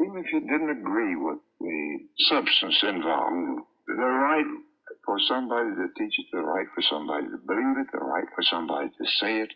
even if you didn't agree with the substance involved, the right for somebody to teach it, the right for somebody to believe it, the right for somebody to say it,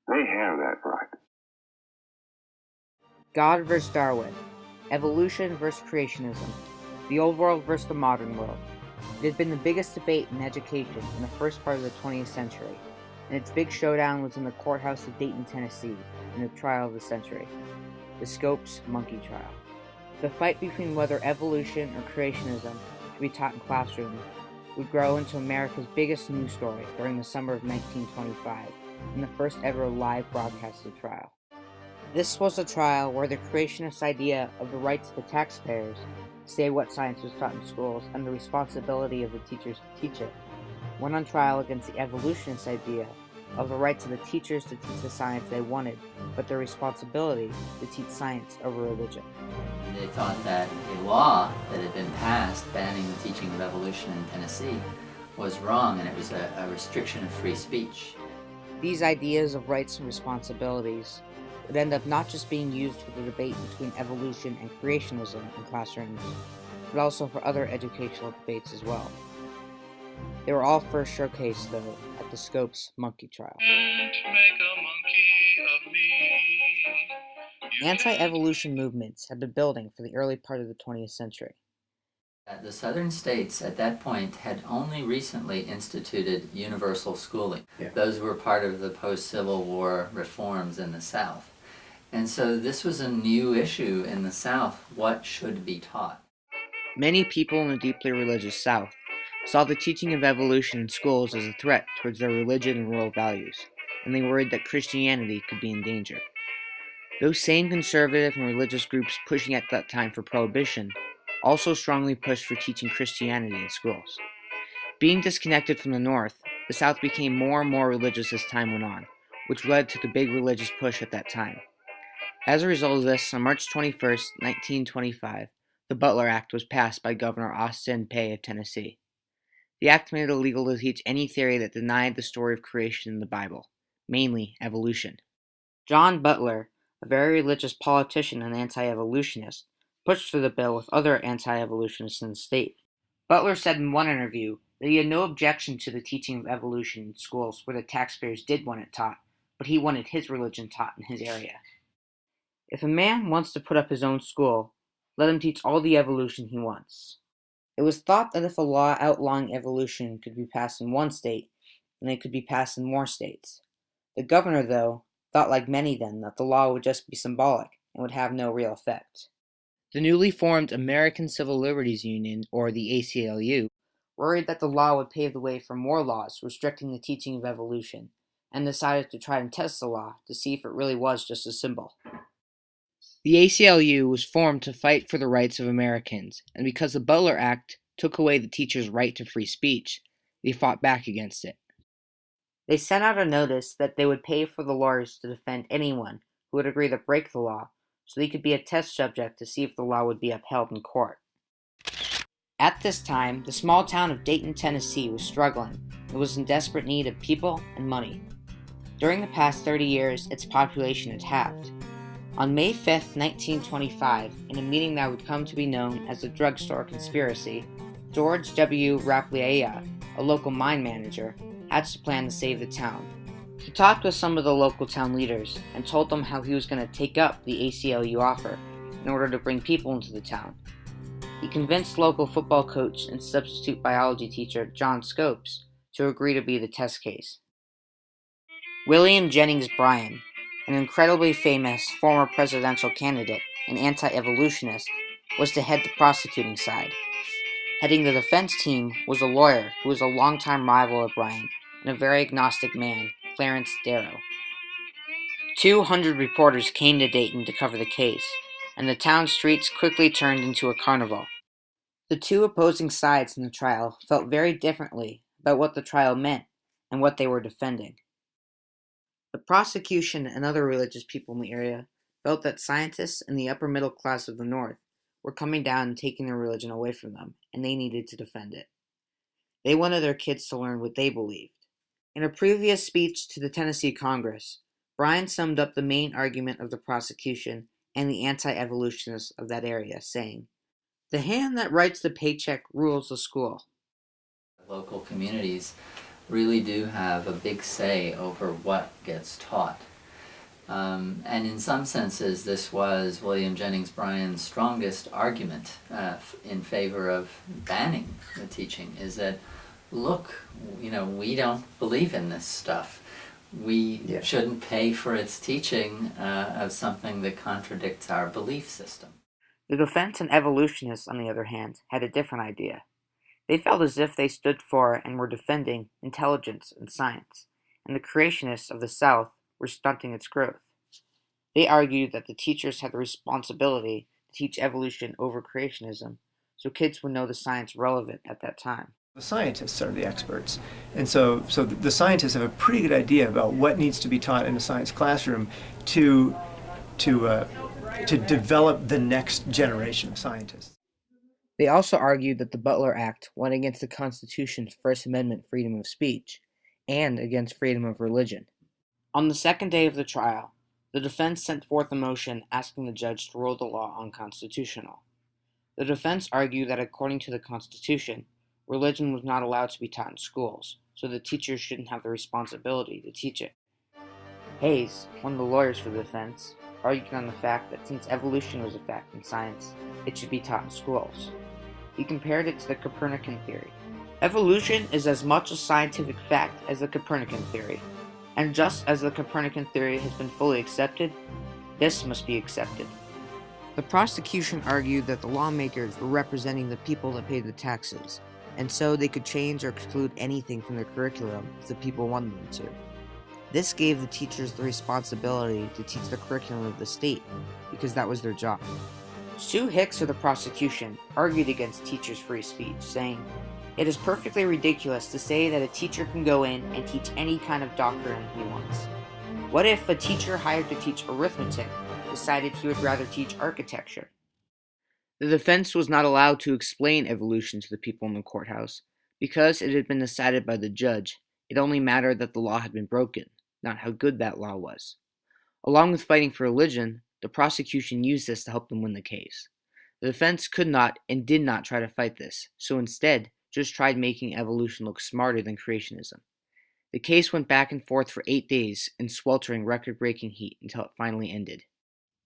they have that right. God versus Darwin, evolution versus creationism, the old world versus the modern world. It had been the biggest debate in education in the first part of the 20th century, and its big showdown was in the courthouse of Dayton, Tennessee, in the trial of the century, the Scopes monkey trial. The fight between whether evolution or creationism should be taught in classrooms would grow into America's biggest news story during the summer of 1925, in the first ever live broadcasted trial. This was a trial where the creationist idea of the rights of the taxpayers to say what science was taught in schools and the responsibility of the teachers to teach it went on trial against the evolutionist idea of the rights of the teachers to teach the science they wanted, but their responsibility to teach science over religion. They thought that a law that had been passed banning the teaching of evolution in Tennessee was wrong, and it was a restriction of free speech. These ideas of rights and responsibilities would end up not just being used for the debate between evolution and creationism in classrooms, but also for other educational debates as well. They were all first showcased, though, at the Scopes monkey trial. Anti-evolution movements had been building for the early part of the 20th century. The southern states at that point had only recently instituted universal schooling. Those were part of the post-Civil War reforms in the South. And so this was a new issue in the South. What should be taught? Many people in the deeply religious South saw the teaching of evolution in schools as a threat towards their religion and moral values, and they worried that Christianity could be in danger. Those same conservative and religious groups pushing at that time for prohibition also strongly pushed for teaching Christianity in schools. Being disconnected from the North, the South became more and more religious as time went on, which led to the big religious push at that time. As a result of this, on March 21, 1925, the Butler Act was passed by Governor Austin Peay of Tennessee. The act made it illegal to teach any theory that denied the story of creation in the Bible, mainly evolution. John Butler, a very religious politician and anti-evolutionist, pushed for the bill with other anti-evolutionists in the state. Butler said in one interview that he had no objection to the teaching of evolution in schools where the taxpayers did want it taught, but he wanted his religion taught in his area. If a man wants to put up his own school, let him teach all the evolution he wants. It was thought that if a law outlawing evolution could be passed in one state, then it could be passed in more states. The governor, though, thought like many then that the law would just be symbolic and would have no real effect. The newly formed American Civil Liberties Union, or the ACLU, worried that the law would pave the way for more laws restricting the teaching of evolution, and decided to try and test the law to see if it really was just a symbol. The ACLU was formed to fight for the rights of Americans, and because the Butler Act took away the teachers' right to free speech, they fought back against it. They sent out a notice that they would pay for the lawyers to defend anyone who would agree to break the law, so they could be a test subject to see if the law would be upheld in court. At this time, the small town of Dayton, Tennessee was struggling. It was in desperate need of people and money. During the past 30 years, its population had halved. On May 5, 1925, in a meeting that would come to be known as the Drugstore Conspiracy, George W. Rappleyea, a local mine manager, hatched a plan to save the town. He talked with some of the local town leaders and told them how he was going to take up the ACLU offer in order to bring people into the town. He convinced local football coach and substitute biology teacher John Scopes to agree to be the test case. William Jennings Bryan, an incredibly famous former presidential candidate and anti-evolutionist, was to head the prosecuting side. Heading the defense team was a lawyer who was a longtime rival of Bryan and a very agnostic man, Clarence Darrow. 200 reporters came to Dayton to cover the case, and the town streets quickly turned into a carnival. The two opposing sides in the trial felt very differently about what the trial meant and what they were defending. The prosecution and other religious people in the area felt that scientists in the upper middle class of the North were coming down and taking their religion away from them, and they needed to defend it. They wanted their kids to learn what they believed. In a previous speech to the Tennessee Congress, Bryan summed up the main argument of the prosecution and the anti-evolutionists of that area, saying, "The hand that writes the paycheck rules the school." Local communities really do have a big say over what gets taught. And in some senses, this was William Jennings Bryan's strongest argument in favor of banning the teaching, is that, look, we don't believe in this stuff. We shouldn't pay for its teaching of something that contradicts our belief system. The defense and evolutionists, on the other hand, had a different idea. They felt as if they stood for and were defending intelligence and science, and the creationists of the South were stunting its growth. They argued that the teachers had the responsibility to teach evolution over creationism, so kids would know the science relevant at that time. The scientists are the experts, and so the scientists have a pretty good idea about what needs to be taught in a science classroom to develop the next generation of scientists. They also argued that the Butler Act went against the Constitution's First Amendment freedom of speech and against freedom of religion. On the second day of the trial, the defense sent forth a motion asking the judge to rule the law unconstitutional. The defense argued that according to the Constitution, religion was not allowed to be taught in schools, so the teachers shouldn't have the responsibility to teach it. Hayes, one of the lawyers for the defense, argued on the fact that since evolution was a fact in science, it should be taught in schools. He compared it to the Copernican theory. Evolution is as much a scientific fact as the Copernican theory, and just as the Copernican theory has been fully accepted, this must be accepted. The prosecution argued that the lawmakers were representing the people that paid the taxes, and so they could change or exclude anything from their curriculum if the people wanted them to. This gave the teachers the responsibility to teach the curriculum of the state, because that was their job. Sue Hicks of the prosecution argued against teachers' free speech, saying, "It is perfectly ridiculous to say that a teacher can go in and teach any kind of doctrine he wants. What if a teacher hired to teach arithmetic decided he would rather teach architecture?" The defense was not allowed to explain evolution to the people in the courthouse. Because it had been decided by the judge, it only mattered that the law had been broken, not how good that law was. Along with fighting for religion, the prosecution used this to help them win the case. The defense could not and did not try to fight this, so instead just tried making evolution look smarter than creationism. The case went back and forth for 8 days in sweltering record-breaking heat until it finally ended.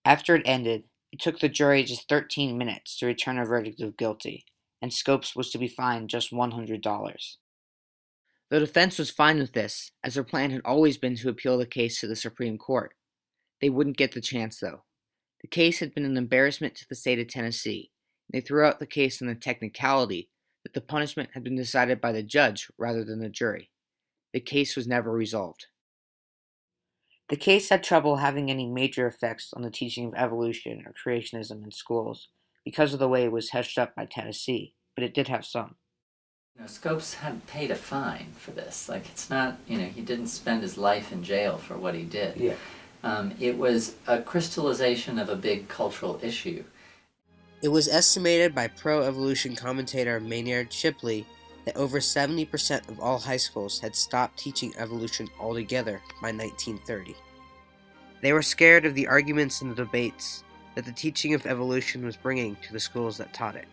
After it ended, it took the jury just 13 minutes to return a verdict of guilty, and Scopes was to be fined just $100. The defense was fine with this, as their plan had always been to appeal the case to the Supreme Court. They wouldn't get the chance, though. The case had been an embarrassment to the state of Tennessee, and they threw out the case on the technicality that the punishment had been decided by the judge rather than the jury. The case was never resolved. The case had trouble having any major effects on the teaching of evolution or creationism in schools because of the way it was hushed up by Tennessee, but it did have some. Scopes had paid a fine for this. It's not, he didn't spend his life in jail for what he did. Yeah. It was a crystallization of a big cultural issue. It was estimated by pro-evolution commentator Maynard Shipley that over 70% of all high schools had stopped teaching evolution altogether by 1930. They were scared of the arguments and the debates that the teaching of evolution was bringing to the schools that taught it.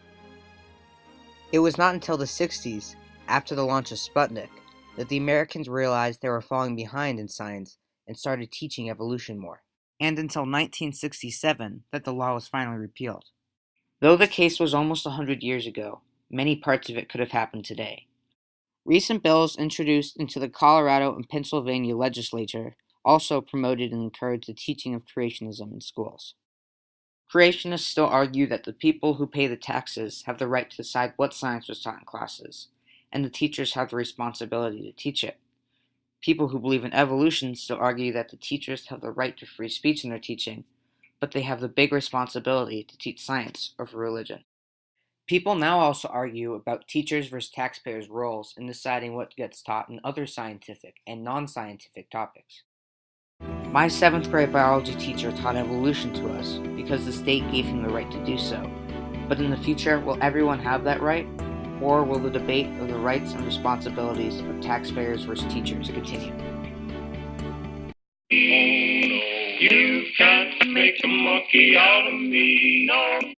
It was not until the 60s, after the launch of Sputnik, that the Americans realized they were falling behind in science and started teaching evolution more, and until 1967 that the law was finally repealed. Though the case was almost 100 years ago, many parts of it could have happened today. Recent bills introduced into the Colorado and Pennsylvania legislature also promoted and encouraged the teaching of creationism in schools. Creationists still argue that the people who pay the taxes have the right to decide what science was taught in classes, and the teachers have the responsibility to teach it. People who believe in evolution still argue that the teachers have the right to free speech in their teaching, but they have the big responsibility to teach science over religion. People now also argue about teachers versus taxpayers' roles in deciding what gets taught in other scientific and non-scientific topics. My 7th grade biology teacher taught evolution to us because the state gave him the right to do so. But in the future, will everyone have that right? Or will the debate of the rights and responsibilities of taxpayers versus teachers continue? You can't make a monkey out of me, no.